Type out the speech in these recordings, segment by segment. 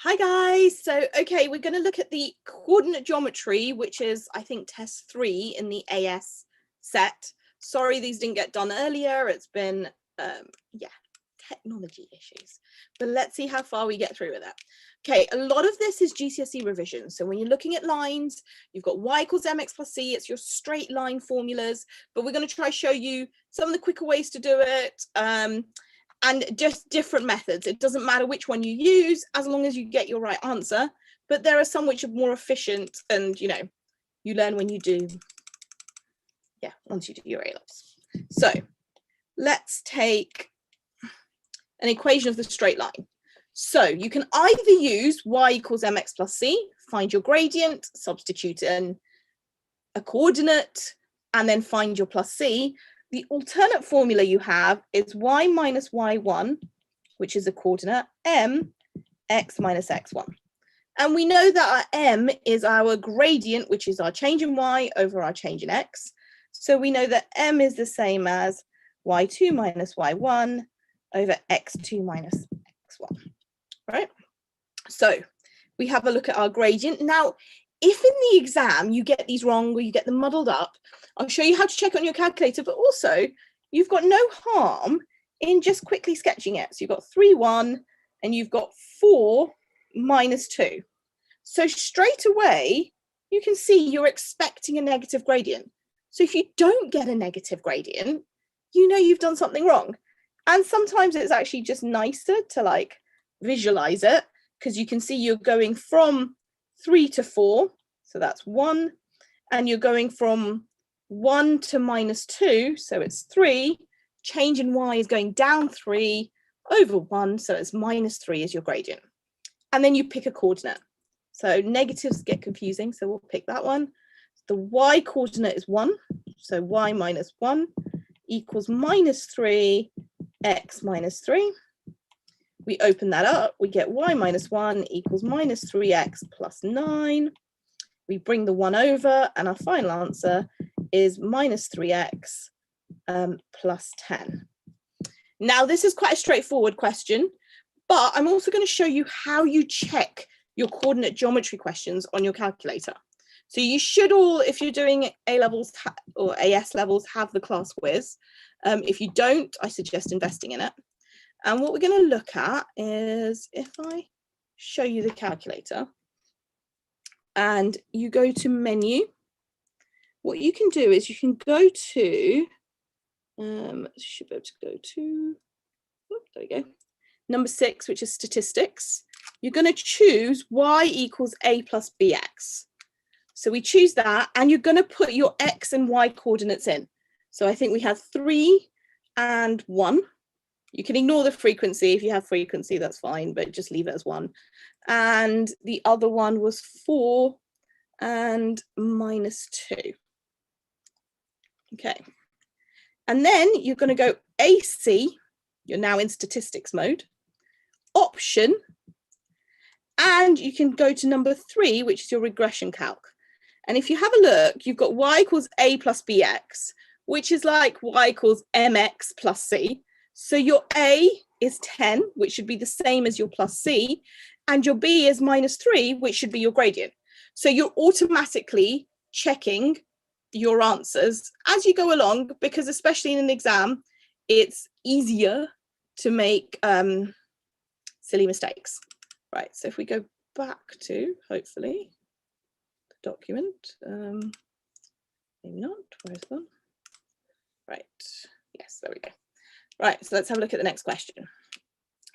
Hi guys, so okay, we're going to look at the coordinate geometry, which is I think test 3 in the AS set. Sorry these didn't get done earlier, it's been technology issues, but let's see how far we get through with it. Okay, a lot of this is GCSE revision, so when you're looking at lines, you've got y equals mx plus c, it's your straight line formulas, but we're going to try to show you some of the quicker ways to do it, and just different methods. It doesn't matter which one you use as long as you get your right answer, but there are some which are more efficient and, you know, you learn when you do, once you do your A-levels. So let's take an equation of the straight line. So you can either use y equals mx plus c, find your gradient, substitute in a coordinate, and then find your plus c. The alternate formula you have is y minus y1, which is a coordinate, m, x minus x1. And we know that our m is our gradient, which is our change in y over our change in x. So we know that m is the same as y2 minus y1 over x2 minus x1, right? So we have a look at our gradient. Now, if in the exam you get these wrong or you get them muddled up, I'll show you how to check on your calculator, but also you've got no harm in just quickly sketching it. So you've got 3, 1, and you've got 4 minus 2. So straight away, you can see you're expecting a negative gradient. So if you don't get a negative gradient, you know you've done something wrong. And sometimes it's actually just nicer to like visualize it, because you can see you're going from 3 to 4, so that's 1, and you're going from 1 to minus 2, so it's 3, change in y is going down 3 over 1, so it's minus 3 is your gradient. And then you pick a coordinate. So negatives get confusing, so we'll pick that one. The y coordinate is 1, so y minus 1 equals minus 3, x minus 3. We open that up, we get y minus 1 equals minus 3x plus 9. We bring the 1 over, and our final answer is minus 3x plus 10. Now, this is quite a straightforward question, but I'm also going to show you how you check your coordinate geometry questions on your calculator. So you should all, if you're doing A-levels or AS levels, have the class quiz. If you don't, I suggest investing in it. And what we're going to look at is, if I show you the calculator and you go to menu, what you can do is you can go to, should be able to go to, there we go, number 6, which is statistics. You're going to choose y equals a plus bx. So we choose that, and you're going to put your x and y coordinates in. So I think we have 3 and 1. You can ignore the frequency. If you have frequency, that's fine, but just leave it as 1. And the other one was 4 and minus 2. Okay. And then you're going to go AC. You're now in statistics mode. Option. And you can go to number 3, which is your regression calc. And if you have a look, you've got y equals a plus bx, which is like y equals mx plus c. So your A is 10, which should be the same as your plus C, and your B is minus 3, which should be your gradient. So you're automatically checking your answers as you go along, because especially in an exam, it's easier to make silly mistakes. Right, so if we go back to, hopefully, the document, maybe not, where's one? Right, yes, there we go. Right, so let's have a look at the next question.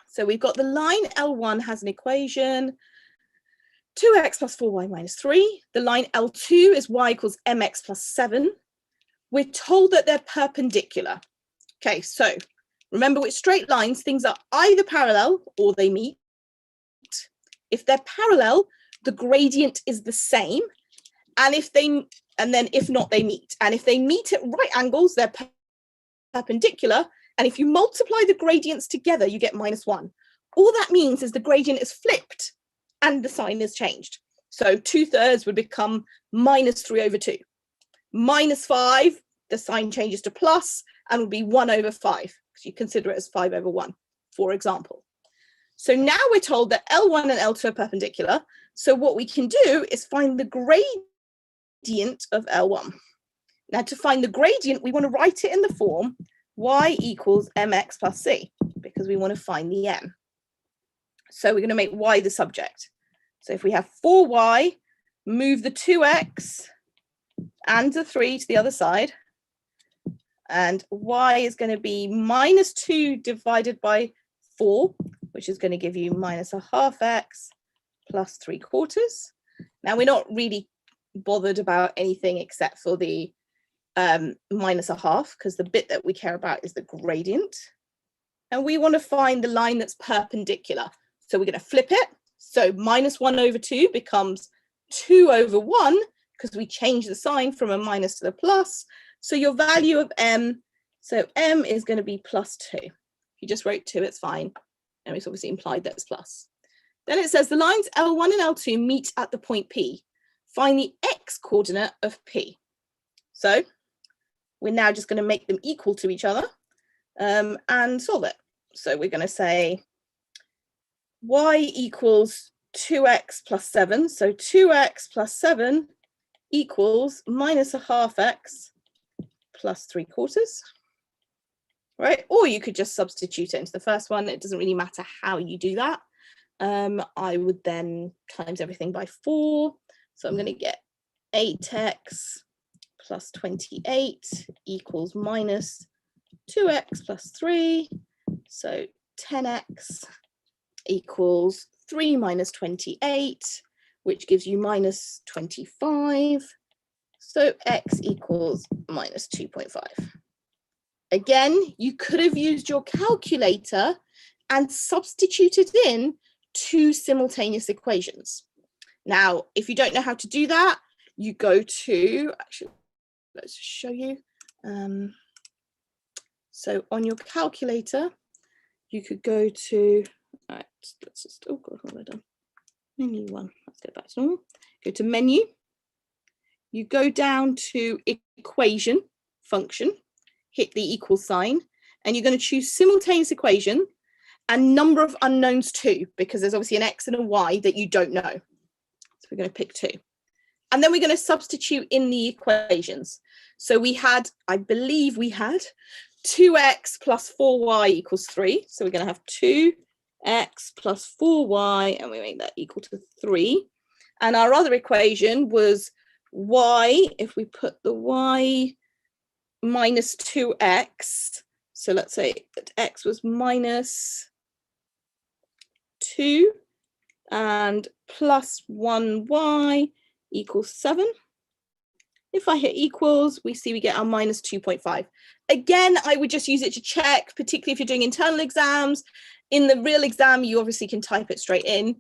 So we've got the line L1 has an equation, 2x plus 4y minus 3. The line L2 is y equals mx plus 7. We're told that they're perpendicular. Okay, so remember with straight lines, things are either parallel or they meet. If they're parallel, the gradient is the same. And if not, they meet. And if they meet at right angles, they're perpendicular. And if you multiply the gradients together, you get minus 1. All that means is the gradient is flipped and the sign is changed. So 2/3 would become minus 3 over 2. Minus 5, the sign changes to plus and would be 1 over 5, because you consider it as 5 over 1, for example. So now we're told that L1 and L2 are perpendicular. So what we can do is find the gradient of L1. Now to find the gradient, we want to write it in the form y equals mx plus c, because we want to find the m. So we're going to make y the subject. So if we have 4y, move the 2x and the 3 to the other side, and y is going to be minus 2 divided by 4, which is going to give you minus a half x plus 3/4. Now we're not really bothered about anything except for the minus a half, because the bit that we care about is the gradient. And we want to find the line that's perpendicular. So we're going to flip it. So minus 1 over 2 becomes 2 over 1, because we change the sign from a minus to the plus. So your value of m, so m is going to be plus 2. If you just wrote 2, it's fine. And it's obviously implied that it's plus. Then it says the lines L1 and L2 meet at the point P. Find the x coordinate of P. So we're now just going to make them equal to each other and solve it. So we're going to say y equals 2x plus 7. So 2x plus 7 equals minus a half x plus 3/4. Right? Or you could just substitute it into the first one. It doesn't really matter how you do that. I would then times everything by 4. So I'm going to get 8x plus 28 equals minus 2x plus 3. So 10x equals 3 minus 28, which gives you minus 25. So x equals minus 2.5. Again, you could have used your calculator and substituted in 2 simultaneous equations. Now, if you don't know how to do that, you go to, actually, let's show you. So on your calculator, you could go to, all right, let's just, oh God, what have I done? Menu 1, let's go back to normal. Go to menu. You go down to equation function, hit the equal sign, and you're going to choose simultaneous equation and number of unknowns 2, because there's obviously an x and a y that you don't know. So we're going to pick 2. And then we're going to substitute in the equations. So we had, I believe we had 2x plus 4y equals 3. So we're going to have 2x plus 4y, and we make that equal to 3. And our other equation was y, if we put the y minus 2x, so let's say that x was minus 2 and plus 1y equals 7. If I hit equals, we see we get our minus 2.5. Again, I would just use it to check, particularly if you're doing internal exams. In the real exam, you obviously can type it straight in,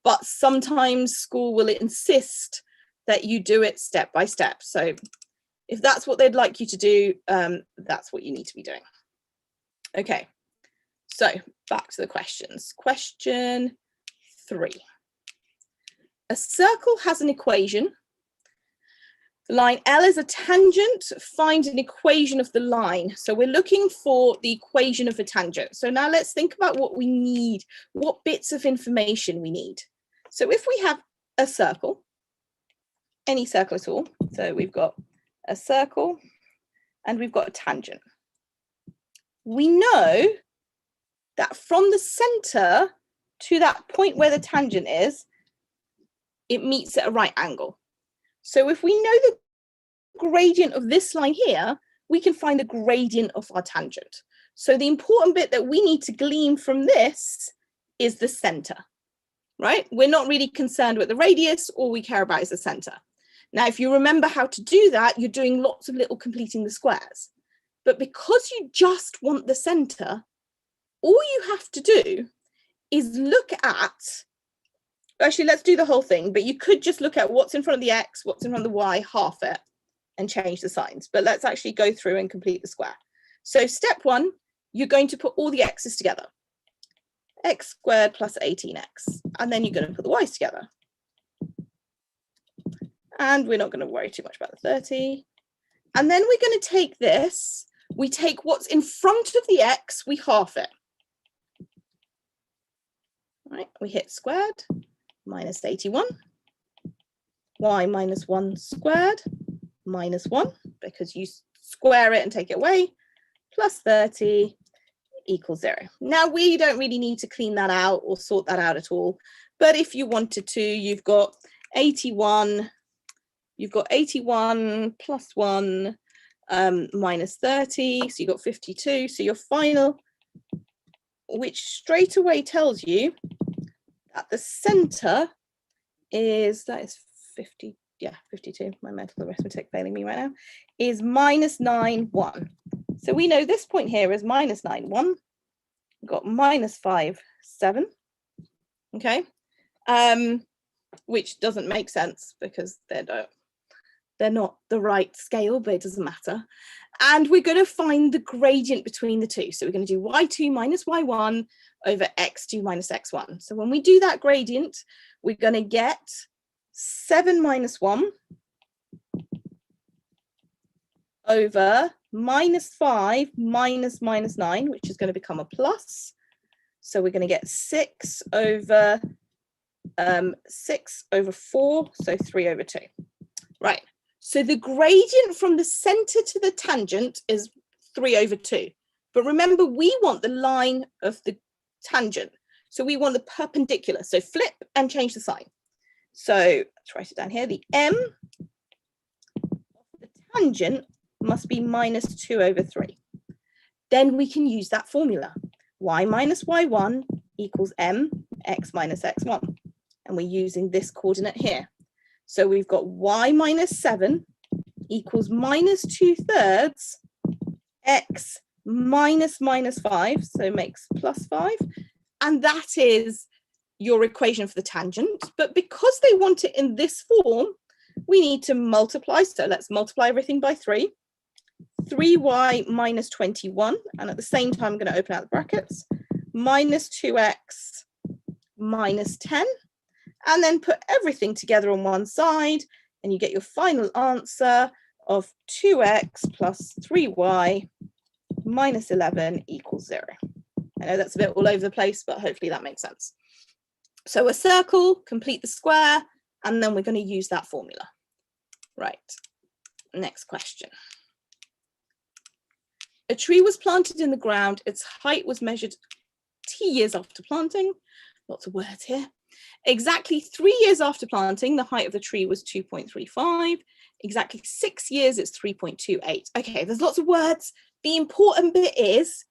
but sometimes school will insist that you do it step by step. So if that's what they'd like you to do, that's what you need to be doing. Okay, so back to the questions. Question 3. A circle has an equation. The line L is a tangent. Find an equation of the line. So we're looking for the equation of a tangent. So now let's think about what we need, what bits of information we need. So if we have a circle, any circle at all, so we've got a circle and we've got a tangent. We know that from the center to that point where the tangent is, it meets at a right angle. So if we know the gradient of this line here, we can find the gradient of our tangent. So the important bit that we need to glean from this is the center, right? We're not really concerned with the radius. All we care about is the center. Now, if you remember how to do that, you're doing lots of little completing the squares. But because you just want the center, all you have to do is look at, actually, let's do the whole thing, but you could just look at what's in front of the x, what's in front of the y, half it, and change the signs. But let's actually go through and complete the square. So step 1, you're going to put all the x's together. X squared plus 18x. And then you're going to put the y's together. And we're not going to worry too much about the 30. And then we're going to take this, we take what's in front of the x, we half it. right? We hit squared, minus 81. Y minus 1 squared, minus 1, because you square it and take it away, plus 30 equals 0. Now, we don't really need to clean that out or sort that out at all. But if you wanted to, you've got 81 plus 1 minus 30, so you've got 52. So your final, which straight away tells you that the center is, that is 50, yeah, 52, my mental arithmetic failing me right now, is minus 9, 1. So we know this point here is minus 9, 1. We've got minus 5, 7. Okay. Which doesn't make sense because they're not the right scale, but it doesn't matter. And we're going to find the gradient between the two. So we're going to do y2 minus y1 over x2 minus x1. So when we do that gradient, we're going to get 7 minus 1 over minus 5 minus minus 9, which is going to become a plus. So we're going to get 6 over 4, so 3 over 2. Right. So the gradient from the center to the tangent is 3 over 2. But remember, we want the line of the tangent. So we want the perpendicular. So flip and change the sign. So let's write it down here. The m of the tangent must be minus 2 over 3. Then we can use that formula. Y minus y1 equals mx minus x1. And we're using this coordinate here. So we've got y minus 7 equals minus 2/3 x minus minus 5, so makes plus 5. And that is your equation for the tangent. But because they want it in this form, we need to multiply. So let's multiply everything by 3. 3y minus 21. And at the same time, I'm going to open out the brackets. Minus 2x minus 10. And then put everything together on one side, and you get your final answer of 2x plus 3y minus 11 equals 0. I know that's a bit all over the place, but hopefully that makes sense. So a circle, complete the square, and then we're going to use that formula. Right, next question. A tree was planted in the ground. Its height was measured t years after planting. Lots of words here. Exactly 3 years after planting, the height of the tree was 2.35. Exactly 6 years, it's 3.28. Okay, there's lots of words. The important bit is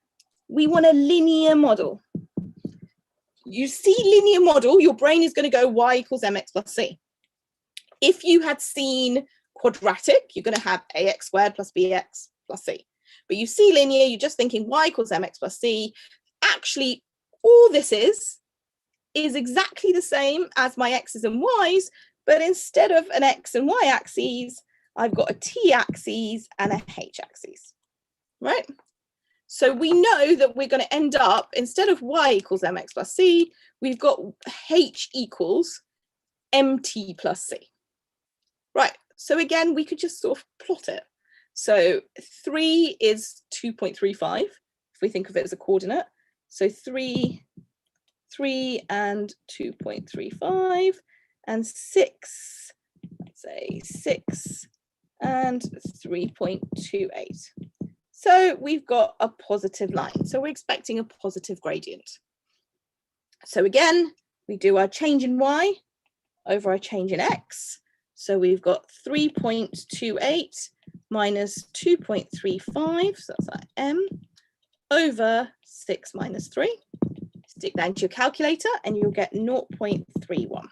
we want a linear model. You see linear model, your brain is going to go y equals mx plus c. If you had seen quadratic, you're going to have ax squared plus bx plus c. But you see linear, you're just thinking y equals mx plus c. Actually, all this is exactly the same as my x's and y's, but instead of an x and y axes, I've got a t axis and a h axis, right? So we know that we're going to end up, instead of y equals mx plus c, we've got h equals mt plus c. Right, so again, we could just sort of plot it. So 3 is 2.35, if we think of it as a coordinate. So 3 and 2.35, and 6, let's say 6 and 3.28. So we've got a positive line. So we're expecting a positive gradient. So again, we do our change in y over our change in x. So we've got 3.28 minus 2.35, so that's our m, over 6 minus 3. Stick that into your calculator and you'll get 0.31.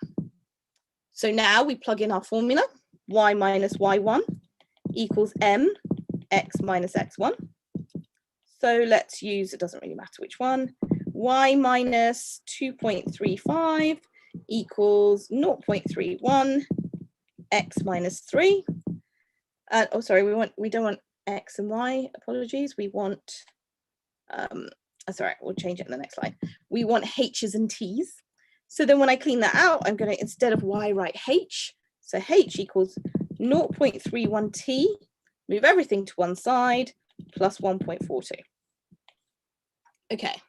So now we plug in our formula, y minus y1 equals m x minus x1. So let's use, it doesn't really matter which one, y minus 2.35 equals 0.31 x minus 3. Oh, sorry, we don't want x and y, apologies. We want, that's all right, we'll change it in the next slide. We want h's and t's. So then when I clean that out, I'm going to, instead of y, write h. So h equals 0.31t, move everything to one side, plus 1.42. Okay.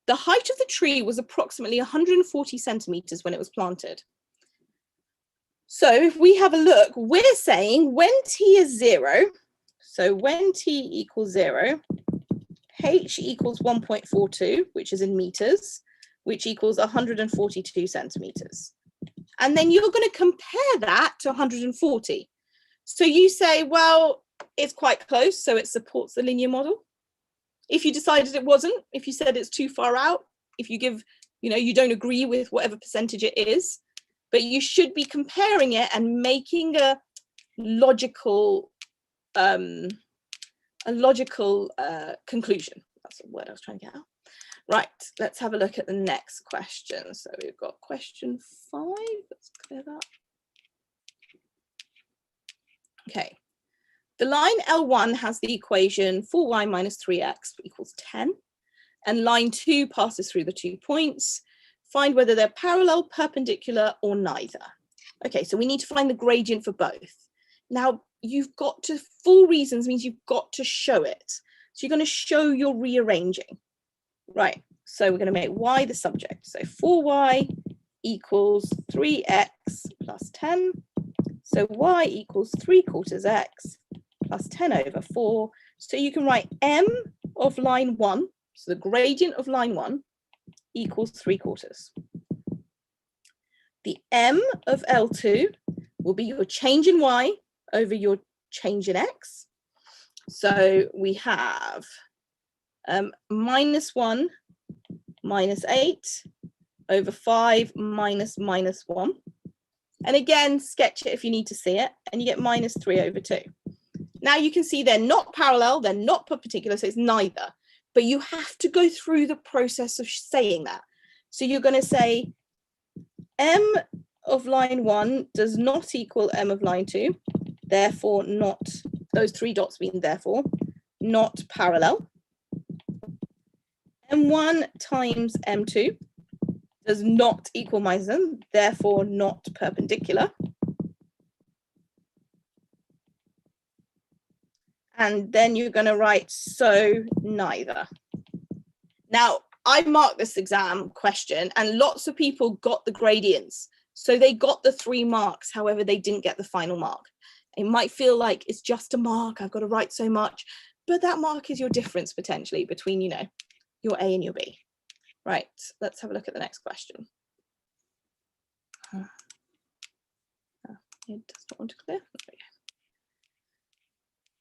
The height of the tree was approximately 140 centimeters when it was planted. So if we have a look, we're saying when t is 0, so when t equals 0, h equals 1.42, which is in meters, which equals 142 centimeters. And then you're going to compare that to 140. So you say, well, it's quite close, so it supports the linear model. If you decided it wasn't, if you said it's too far out, if you give, you don't agree with whatever percentage it is, but you should be comparing it and making a logical conclusion. That's the word I was trying to get out. Right, let's have a look at the next question. So we've got question 5. Let's clear that. Okay. The line L1 has the equation 4y minus 3x equals 10. And line 2 passes through the 2 points. Find whether they're parallel, perpendicular, or neither. Okay, so we need to find the gradient for both. Now, you've got to, full reasons means you've got to show it. So you're going to show your rearranging. Right, so we're going to make y the subject. So 4y equals 3x plus 10. So y equals 3/4 x plus 10 over 4. So you can write m of line 1, so the gradient of line 1, equals 3/4. The m of L2 will be your change in y over your change in x. So we have minus 1 minus 8 over 5 minus minus 1. And again, sketch it if you need to see it, and you get minus 3 over 2. Now you can see they're not parallel, they're not perpendicular, so it's neither. But you have to go through the process of saying that. So you're going to say m of line 1 does not equal m of line 2, therefore not, those 3 dots mean therefore, not parallel. m1 times m2 does not equal minus m, therefore not perpendicular. And then you're going to write so neither. Now, I marked this exam question and lots of people got the gradients. So they got the 3 marks, however, they didn't get the final mark. It might feel like it's just a mark, I've got to write so much, but that mark is your difference potentially between, your A and your B. Right, let's have a look at the next question. It does not want to clear. There we go.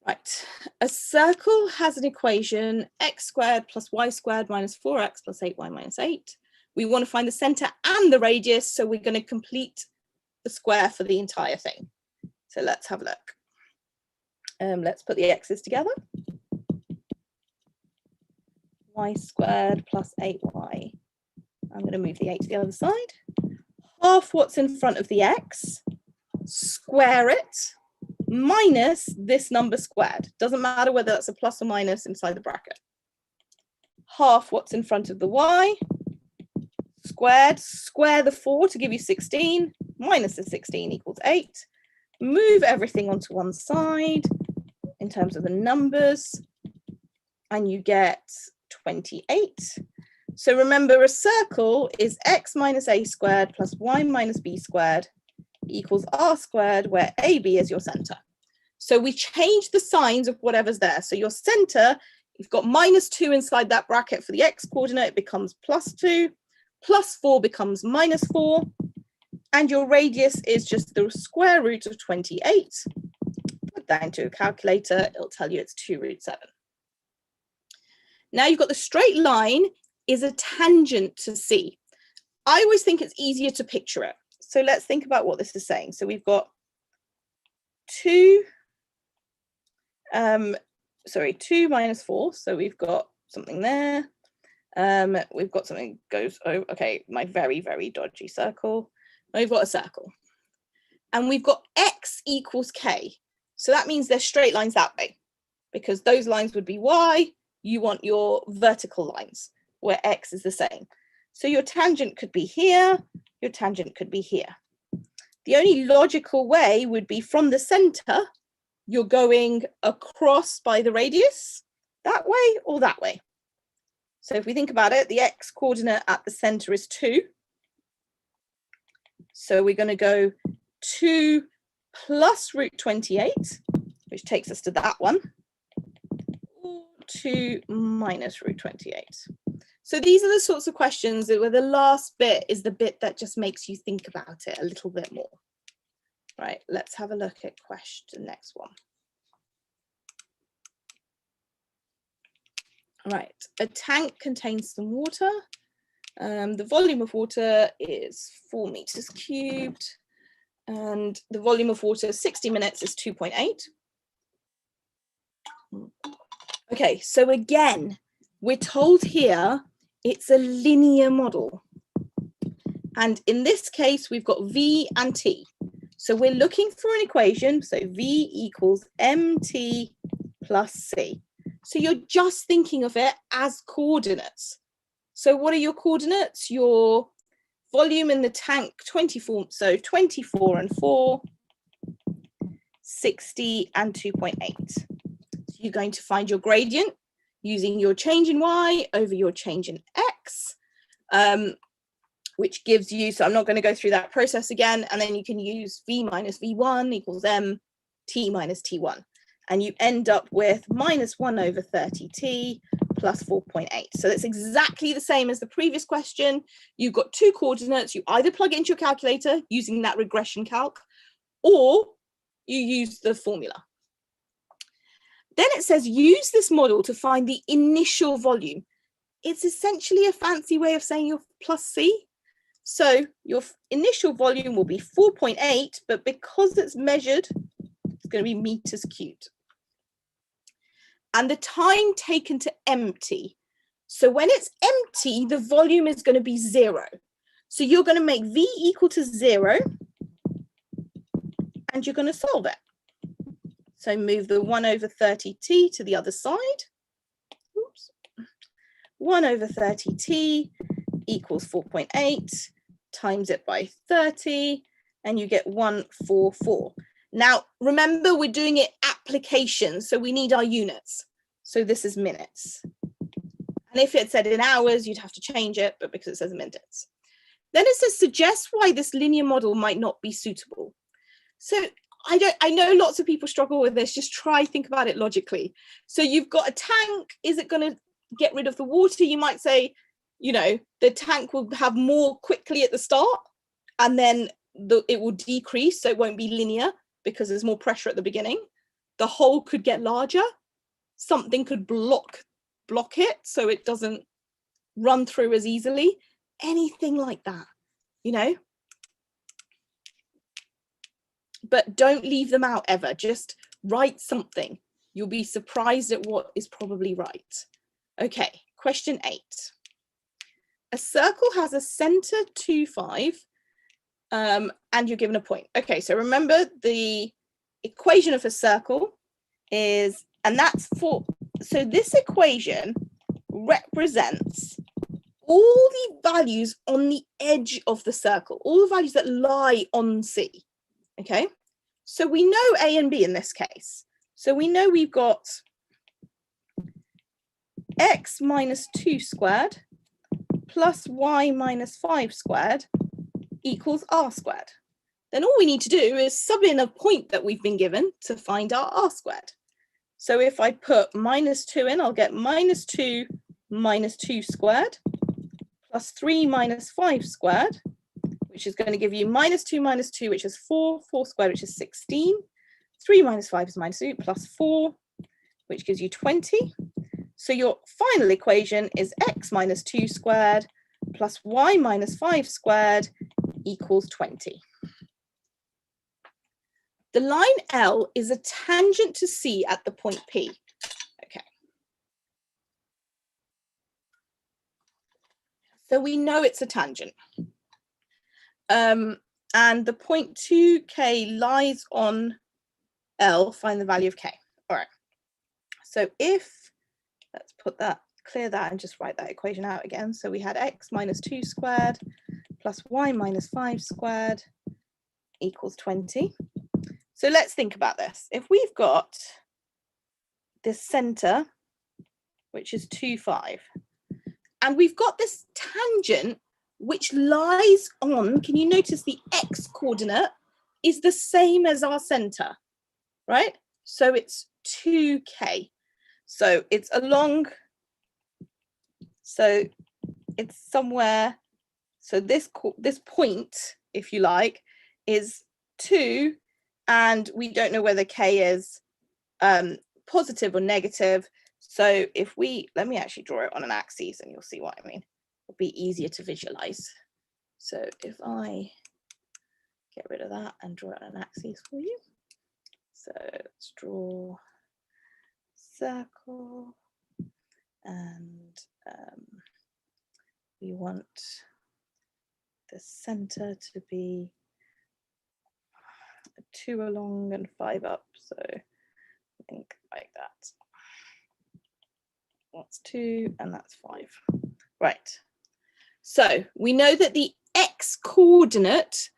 Right, a circle has an equation x squared plus y squared minus 4x plus 8y minus 8. We want to find the center and the radius, so we're going to complete the square for the entire thing. So let's have a look. Let's put the x's together. Y squared plus 8y. I'm going to move the 8 to the other side. Half what's in front of the x, square it, minus this number squared. Doesn't matter whether that's a plus or minus inside the bracket. Half what's in front of the y, squared, square the 4 to give you 16, minus the 16 equals 8. Move everything onto one side in terms of the numbers, and you get 28. So remember, a circle is x minus a squared plus y minus b squared equals r squared, where AB is your center. So we change the signs of whatever's there. So your center, you've got minus 2 inside that bracket for the x coordinate, it becomes plus 2, plus 4 becomes minus 4, and your radius is just the square root of 28. Put that into a calculator, it'll tell you it's 2 root 7. Now you've got the straight line is a tangent to C. I always think it's easier to picture it. So let's think about what this is saying. So we've got 2 minus 4. So we've got something there. We've got something goes over. Okay, my very, very dodgy circle. We've got a circle. And we've got x equals k. So that means there's straight lines that way, because those lines would be y. You want your vertical lines where x is the same. So your tangent could be here, your tangent could be here. The only logical way would be from the center, you're going across by the radius, that way or that way. So if we think about it, the x coordinate at the center is 2. So we're going to go 2 plus root 28, which takes us to that one, or 2 minus root 28. So these are the sorts of questions where the last bit is the bit that just makes you think about it a little bit more. Right, let's have a look at the next one. Right, a tank contains some water. The volume of water is 4 meters cubed, and the volume of water 60 minutes is 2.8. Okay, so again, we're told here it's a linear model. And in this case, we've got V and T. So we're looking for an equation. So V equals MT plus C. So you're just thinking of it as coordinates. So what are your coordinates? Your volume in the tank, 24. So 24 and 4, 60 and 2.8. So you're going to find your gradient using your change in Y over your change in X. Which gives you, so I'm not going to go through that process again, and then you can use V minus V1 equals M, T minus T1, and you end up with minus 1 over 30T plus 4.8. So it's exactly the same as the previous question. You've got 2 coordinates, you either plug it into your calculator using that regression calc, or you use the formula. Then it says use this model to find the initial volume. It's essentially a fancy way of saying your plus C. So your initial volume will be 4.8, but because it's measured, it's going to be meters cubed. And the time taken to empty. So when it's empty, the volume is going to be 0. So you're going to make V equal to 0, and you're going to solve it. So move the 1 over 30T to the other side. Oops. 1 over 30T equals 4.8. Times it by 30, and you get 144. Now, remember, we're doing it application, so we need our units. So this is minutes. And if it said in hours, you'd have to change it, but because it says minutes. Then it says, suggest why this linear model might not be suitable. So I know lots of people struggle with this. Just think about it logically. So you've got a tank. Is it going to get rid of the water? You might say, you know, the tank will have more quickly at the start, and then it will decrease, so it won't be linear because there's more pressure at the beginning. The hole could get larger. Something could block it so it doesn't run through as easily. Anything like that, you know. But don't leave them out ever. Just write something. You'll be surprised at what is probably right. Okay, question 8. A circle has a center 2, 5, and you're given a point. Okay, so remember the equation of a circle is, and that's so this equation represents all the values on the edge of the circle, all the values that lie on C. Okay, so we know A and B in this case. So we know we've got x minus 2 squared plus y minus 5 squared equals r squared. Then all we need to do is sub in a point that we've been given to find our r squared. So if I put minus 2 in, I'll get minus 2 minus 2 squared plus 3 minus 5 squared, which is going to give you minus 2 minus 2, which is 4, 4 squared, which is 16. 3 minus 5 is minus 2 plus 4, which gives you 20. So your final equation is x minus 2 squared plus y minus 5 squared equals 20. The line L is a tangent to C at the point P. Okay. So we know it's a tangent. And the point 2K lies on L, find the value of K. All right. So if, let's put that, clear that and just write that equation out again. So we had x minus 2 squared plus y minus 5 squared equals 20. So let's think about this. If we've got this center, which is 2, 5, And we've got this tangent which lies on, can you notice the x coordinate is the same as our center, right? So it's 2k. So it's along, so it's somewhere, so this point, if you like, is 2, and we don't know whether k is positive or negative. So if we, let me actually draw it on an axis and you'll see what I mean. It'll be easier to visualize. So if I get rid of that and draw it on an axis for you. So let's draw circle, and we want the center to be 2 along and 5 up. So think like that. That's 2 and that's 5. Right. So we know that the x coordinate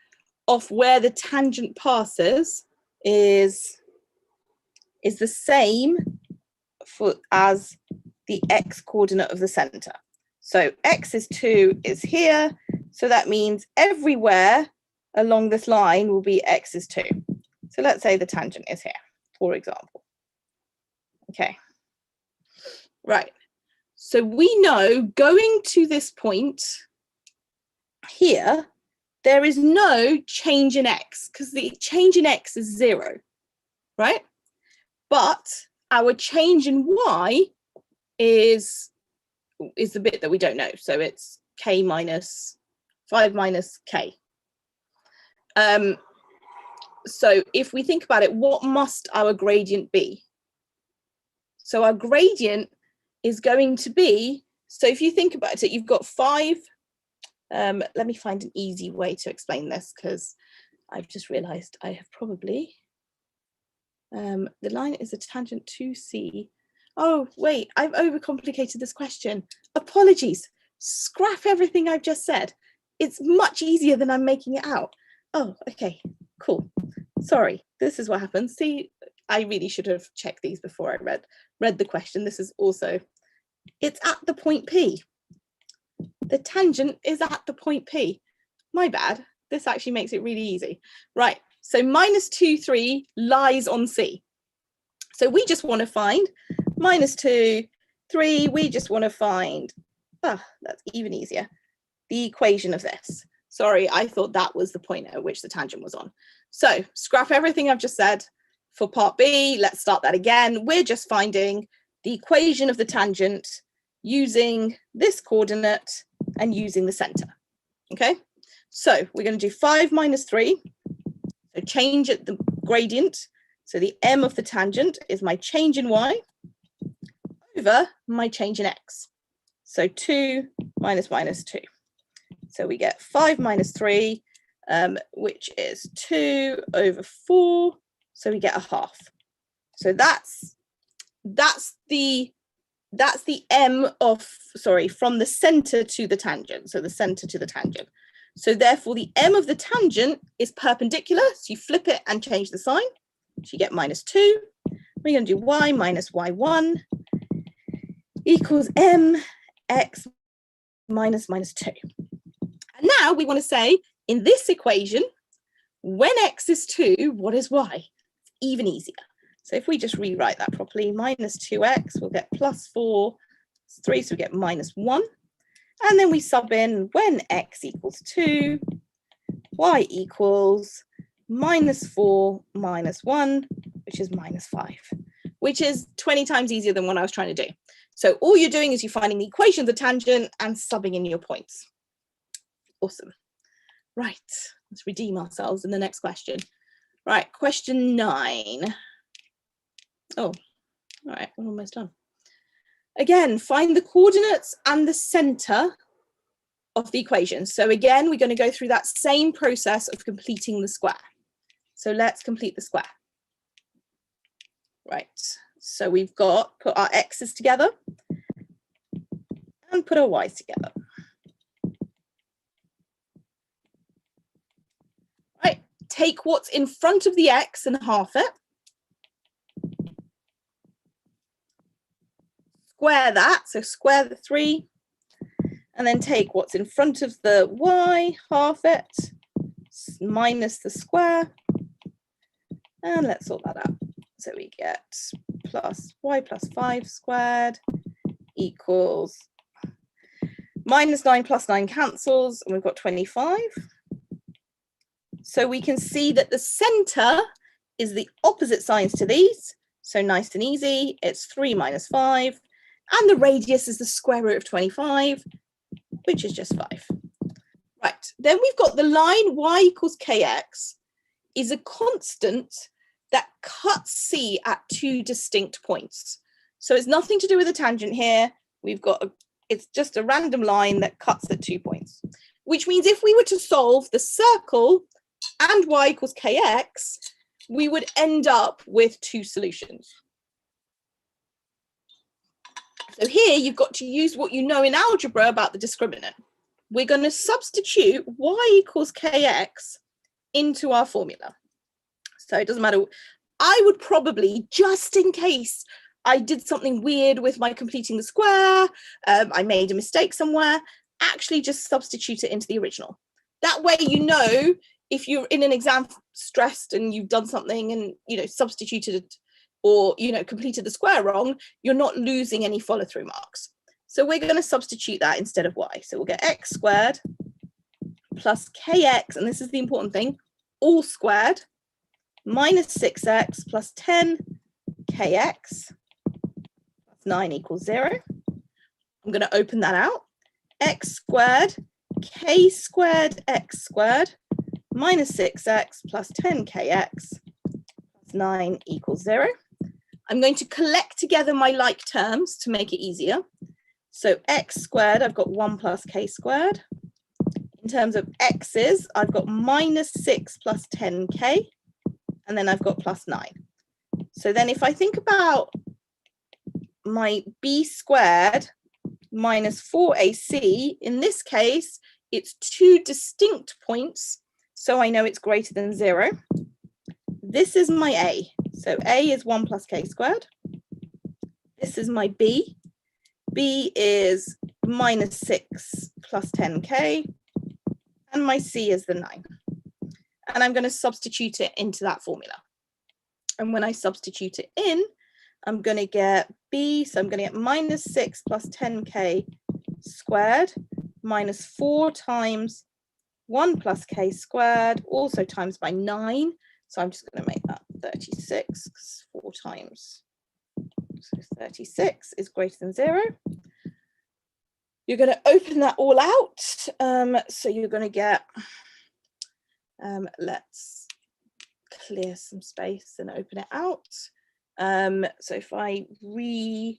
of where the tangent passes is the same as the x coordinate of the center. So x is 2 is here. So that means everywhere along this line will be x is 2. So let's say the tangent is here, for example. Okay. Right. So we know going to this point here, there is no change in x because the change in x is 0, right? But our change in y is the bit that we don't know. So it's k minus 5 minus k. So if we think about it, what must our gradient be? So our gradient is going to be, so if you think about it, you've got 5. Let me find an easy way to explain this because I've just realized I have probably, the line is a tangent to C. Oh, wait, I've overcomplicated this question. Apologies, scrap everything I've just said. It's much easier than I'm making it out. Oh, okay, cool. Sorry, this is what happens. See, I really should have checked these before I read the question. This is also, it's at the point P. The tangent is at the point P. My bad. This actually makes it really easy. Right, so minus 2, 3 lies on C. So we just want to find minus 2, 3. We just want to find, that's even easier, the equation of this. Sorry, I thought that was the point at which the tangent was on. So scrap everything I've just said. For part B, let's start that again. We're just finding the equation of the tangent using this coordinate and using the center. Okay, so we're going to do 5 minus 3. So change at the gradient. So the m of the tangent is my change in y over my change in x. So 2 minus minus 2. So we get 5 minus 3, which is 2 over 4. So we get a half. So that's the m of, sorry, from the center to the tangent. So the center to the tangent. So therefore the m of the tangent is perpendicular. So you flip it and change the sign. So you get minus 2. We're going to do y minus y1 equals mx minus minus 2. And now we want to say in this equation, when x is 2, what is y? Even easier. So if we just rewrite that properly, minus 2x, we'll get plus 4, 3, so we get minus 1. And then we sub in when x equals 2, y equals minus 4 minus 1, which is minus 5, which is 20 times easier than what I was trying to do. So all you're doing is you're finding the equation of the tangent and subbing in your points. Awesome. Right, let's redeem ourselves in the next question. Right, question 9. Oh, all right, we're almost done. Again, find the coordinates and the center of the equation. So again, we're going to go through that same process of completing the square. So let's complete the square. Right, so we've got, put our x's together and put our y's together. Right, take what's in front of the x and half it. Square that, so square the 3, and then take what's in front of the y, half it, minus the square, and let's sort that out. So we get plus y plus 5 squared equals minus 9 plus 9 cancels, and we've got 25. So we can see that the center is the opposite signs to these. So nice and easy, it's 3 minus 5. And the radius is the square root of 25, which is just 5. Right, then we've got the line y equals kx is a constant that cuts C at 2 distinct points. So it's nothing to do with a tangent here. We've got, it's just a random line that cuts at 2 points, which means if we were to solve the circle and y equals kx, we would end up with 2 solutions. So here you've got to use what you know in algebra about the discriminant. We're going to substitute y equals kx into our formula. So it doesn't matter. I would probably, just in case I did something weird with my completing the square, I made a mistake somewhere, actually just substitute it into the original. That way, you know, if you're in an exam stressed and you've done something and, you know, substituted it or, you know, completed the square wrong, you're not losing any follow through marks. So we're going to substitute that instead of y. So we'll get x squared plus kx, and this is the important thing, all squared, minus 6x plus 10 kx plus 9 equals 0. I'm going to open that out. X squared, k squared, x squared, minus 6x plus 10 kx plus 9 equals 0. I'm going to collect together my like terms to make it easier. So x squared, I've got 1 plus k squared. In terms of x's, I've got minus 6 plus 10k, and then I've got plus 9. So then if I think about my b squared minus 4ac, in this case, it's 2 distinct points, so I know it's greater than 0. This is my a. So a is 1 plus k squared. This is my b. B is minus 6 plus 10k, and my C is the 9. And I'm going to substitute it into that formula. And when I substitute it in, I'm going to get B, so I'm going to get minus 6 plus 10k squared minus 4 times 1 plus k squared, also times by 9. So I'm just going to make that 36, 4 times. So 36 is greater than 0. You're going to open that all out. So you're going to get, let's clear some space and open it out. So if I rewrite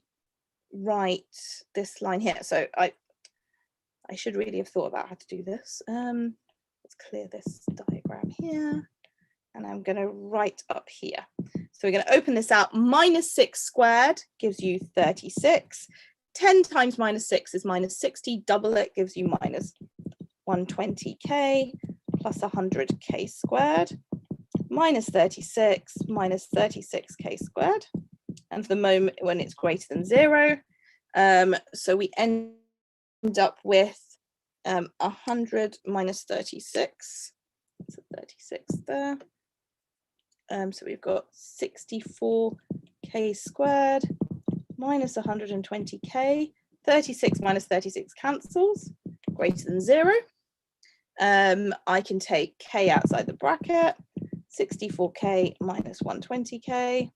this line here, so I should really have thought about how to do this. Let's clear this diagram here. And I'm going to write up here. So we're going to open this out. Minus 6 squared gives you 36. 10 times minus 6 is minus 60. Double it gives you minus 120k plus 100k squared. Minus 36 minus 36k squared. And for the moment when it's greater than 0. So we end up with 100 minus 36. So 36 there. So we've got 64k squared minus 120k. 36 minus 36 cancels, greater than 0. I can take k outside the bracket. 64k minus 120k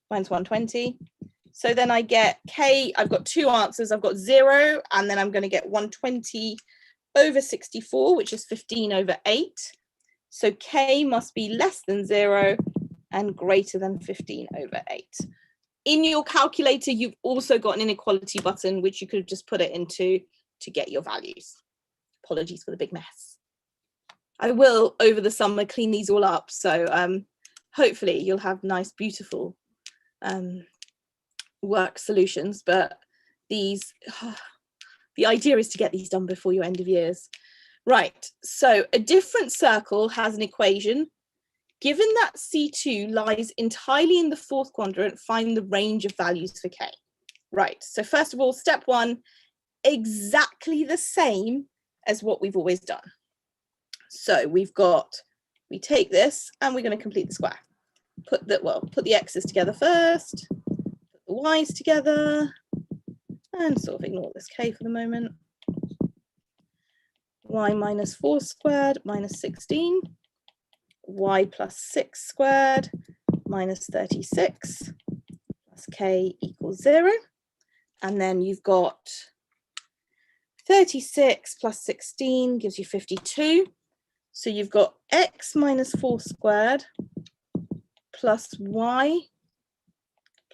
minus 120. So then I get k, I've got 2 answers. I've got 0, and then I'm going to get 120 over 64, which is 15 over 8. So k must be less than 0 and greater than 15 over 8. In your calculator, you've also got an inequality button, which you could have just put it into to get your values. Apologies for the big mess. I will, over the summer, clean these all up. So hopefully you'll have nice, beautiful work solutions. But these, the idea is to get these done before your end of years. Right, so a different circle has an equation. Given that C2 lies entirely in the 4th quadrant, find the range of values for K. Right, so first of all, step 1, exactly the same as what we've always done. So we take this and we're going to complete the square. Put the x's together first, put the y's together, and sort of ignore this k for the moment. Y minus 4 squared minus 16, y plus 6 squared minus 36, plus k equals 0. And then you've got 36 plus 16 gives you 52. So you've got x minus 4 squared plus y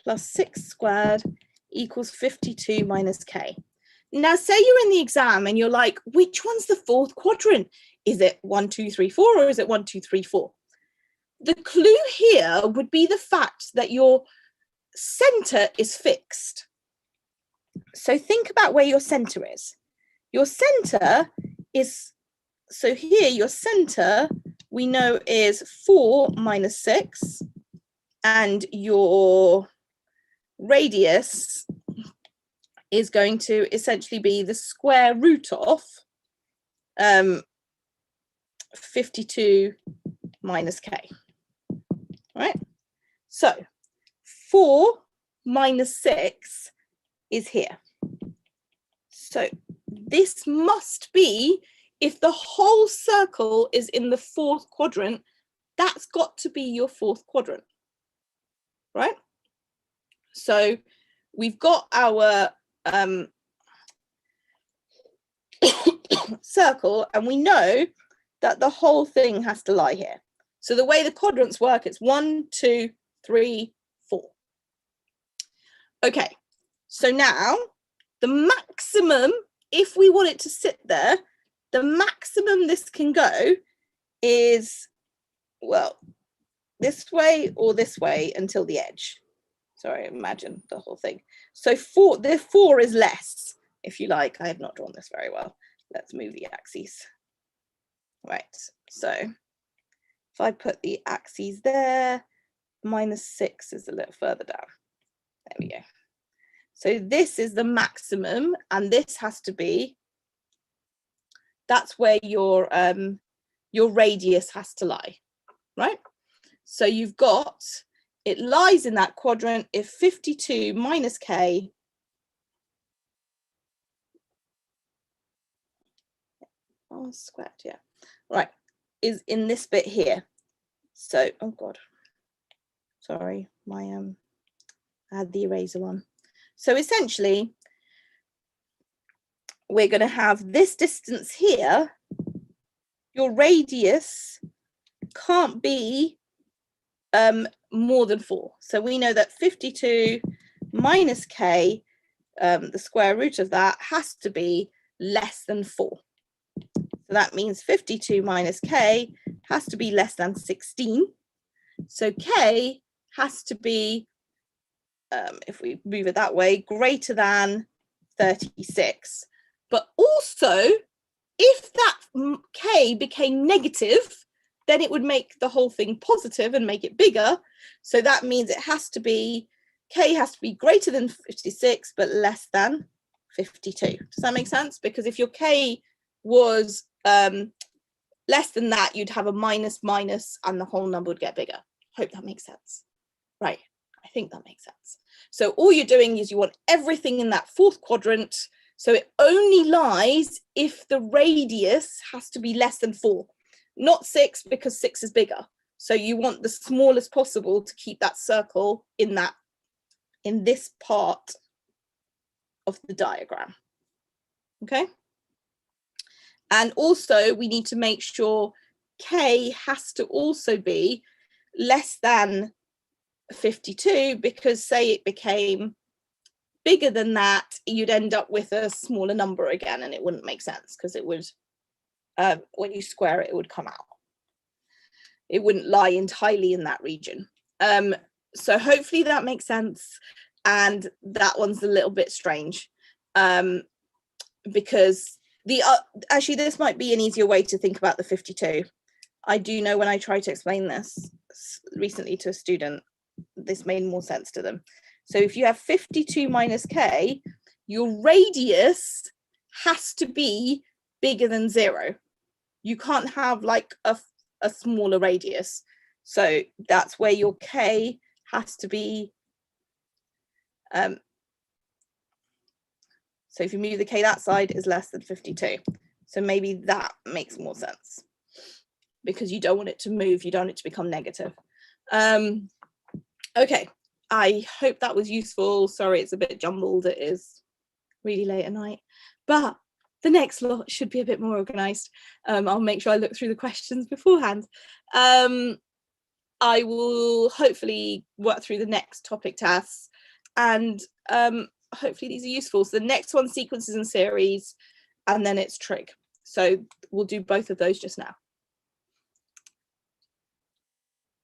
plus 6 squared equals 52 minus k. Now, say you're in the exam and you're like, which one's the fourth quadrant? Is it 1, 2, 3, 4, or is it 1, 2, 3, 4? The clue here would be the fact that your center is fixed. So think about where your center is. Your center is, so here your center we know is 4 minus 6, and your radius is going to essentially be the square root of 52 minus k, right? So 4 minus 6 is here. So this must be, if the whole circle is in the fourth quadrant, that's got to be your fourth quadrant, right? So we've got our circle, and we know that the whole thing has to lie here. So the way the quadrants work, it's 1, 2, 3, 4. Okay, so now the maximum, if we want it to sit there, the maximum this can go is, well, this way or this way until the edge. Sorry, imagine the whole thing. So the 4 is less, if you like. I have not drawn this very well. Let's move the axes. Right, so if I put the axes there, minus 6 is a little further down. There we go. So this is the maximum, and this has to be, that's where your radius has to lie, right? So you've got, it lies in that quadrant if 52 minus k squared, yeah, right, is in this bit here. So, oh God, sorry, my I had the eraser on. So essentially, we're going to have this distance here. Your radius can't be more than 4. So we know that 52 minus k, the square root of that, has to be less than 4. So that means 52 minus k has to be less than 16. So k has to be, if we move it that way, greater than 36. But also, if that k became negative, then it would make the whole thing positive and make it bigger. So that means it has to be, k has to be greater than 56, but less than 52. Does that make sense? Because if your k was less than that, you'd have a minus, and the whole number would get bigger. Hope that makes sense. Right, I think that makes sense. So all you're doing is you want everything in that fourth quadrant. So it only lies if the radius has to be less than 4. Not 6, because 6 is bigger. So you want the smallest possible to keep that circle in this part of the diagram. Okay. And also we need to make sure k has to also be less than 52, because say it became bigger than that, you'd end up with a smaller number again, and it wouldn't make sense, because it would, when you square it, it would come out. It wouldn't lie entirely in that region. So hopefully that makes sense. And that one's a little bit strange, because actually this might be an easier way to think about the 52. I do know when I tried to explain this recently to a student, this made more sense to them. So if you have 52 minus k, your radius has to be bigger than 0. You can't have like a smaller radius. So that's where your K has to be. So if you move the K that side, is less than 52. So maybe that makes more sense because you don't want it to move. You don't want it to become negative. Okay, I hope that was useful. Sorry, it's a bit jumbled. It is really late at night, but the next lot should be a bit more organized. I'll make sure I look through the questions beforehand. I will hopefully work through the next topic tasks, and hopefully these are useful. So the next one, sequences and series, and then it's trig. So we'll do both of those just now.